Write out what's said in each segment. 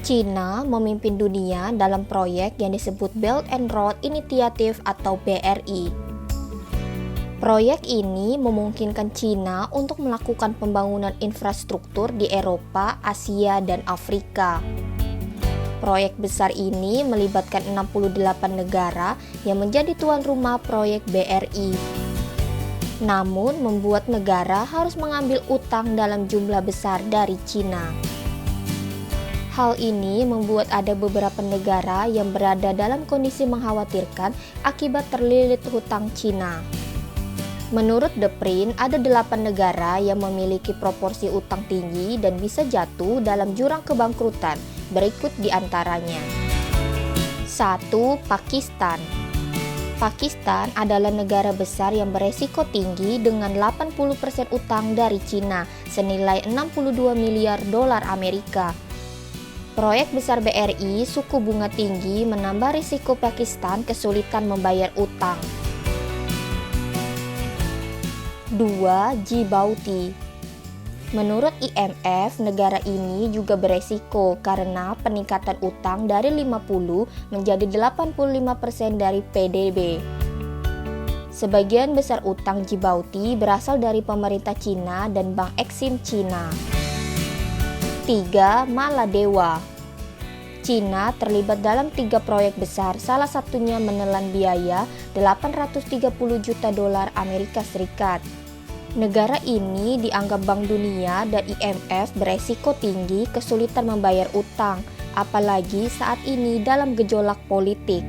China memimpin dunia dalam proyek yang disebut Belt and Road Initiative atau BRI. Proyek ini memungkinkan China untuk melakukan pembangunan infrastruktur di Eropa, Asia, dan Afrika. Proyek besar ini melibatkan 68 negara yang menjadi tuan rumah proyek BRI. Namun, membuat negara harus mengambil utang dalam jumlah besar dari China. Hal ini membuat ada beberapa negara yang berada dalam kondisi mengkhawatirkan akibat terlilit hutang China. Menurut The Print, ada 8 negara yang memiliki proporsi utang tinggi dan bisa jatuh dalam jurang kebangkrutan. Berikut di antaranya. 1. Pakistan. Pakistan adalah negara besar yang beresiko tinggi dengan 80% utang dari China senilai 62 miliar dolar Amerika. Proyek besar BRI, suku bunga tinggi menambah risiko Pakistan kesulitan membayar utang. 2. Djibouti. Menurut IMF, negara ini juga beresiko karena peningkatan utang dari 50 menjadi 85% dari PDB. Sebagian besar utang Djibouti berasal dari pemerintah Cina dan Bank Exim Cina. 3. Maladewa. Cina terlibat dalam 3 proyek besar, salah satunya menelan biaya 830 juta dolar Amerika Serikat. Negara ini dianggap Bank Dunia dan IMF beresiko tinggi kesulitan membayar utang, apalagi saat ini dalam gejolak politik.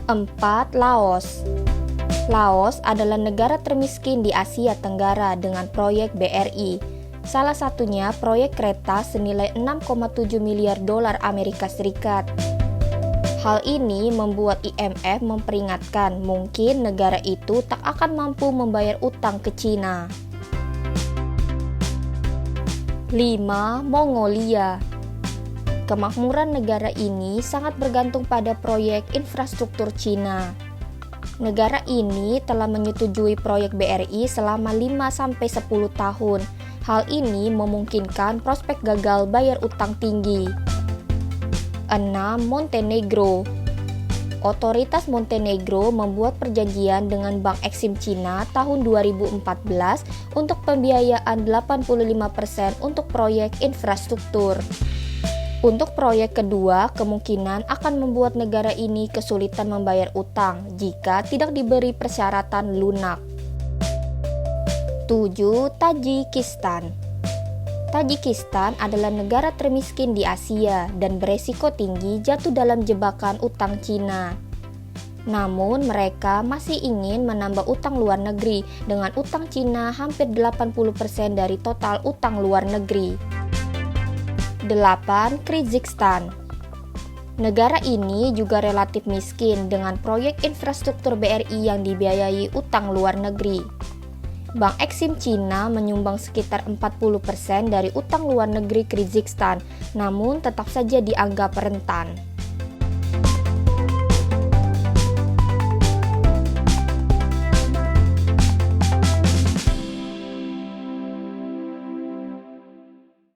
4. Laos. Laos adalah negara termiskin di Asia Tenggara dengan proyek BRI. Salah satunya proyek kereta senilai 6,7 miliar dolar Amerika Serikat. Hal ini membuat IMF memperingatkan mungkin negara itu tak akan mampu membayar utang ke China. 5. Mongolia. Kemakmuran negara ini sangat bergantung pada proyek infrastruktur China. Negara ini telah menyetujui proyek BRI selama 5-10 tahun. Hal ini memungkinkan prospek gagal bayar utang tinggi. 6. Montenegro. Otoritas Montenegro membuat perjanjian dengan Bank Exim Cina tahun 2014 untuk pembiayaan 85% untuk proyek infrastruktur. Untuk proyek kedua, kemungkinan akan membuat negara ini kesulitan membayar utang jika tidak diberi persyaratan lunak. 7. Tajikistan. Tajikistan adalah negara termiskin di Asia dan beresiko tinggi jatuh dalam jebakan utang Cina. Namun mereka masih ingin menambah utang luar negeri dengan utang Cina hampir 80% dari total utang luar negeri. 8. Kyrgyzstan. Negara ini juga relatif miskin dengan proyek infrastruktur BRI yang dibiayai utang luar negeri. Bank Exim Cina menyumbang sekitar 40% dari utang luar negeri Kyrgyzstan, namun tetap saja dianggap rentan.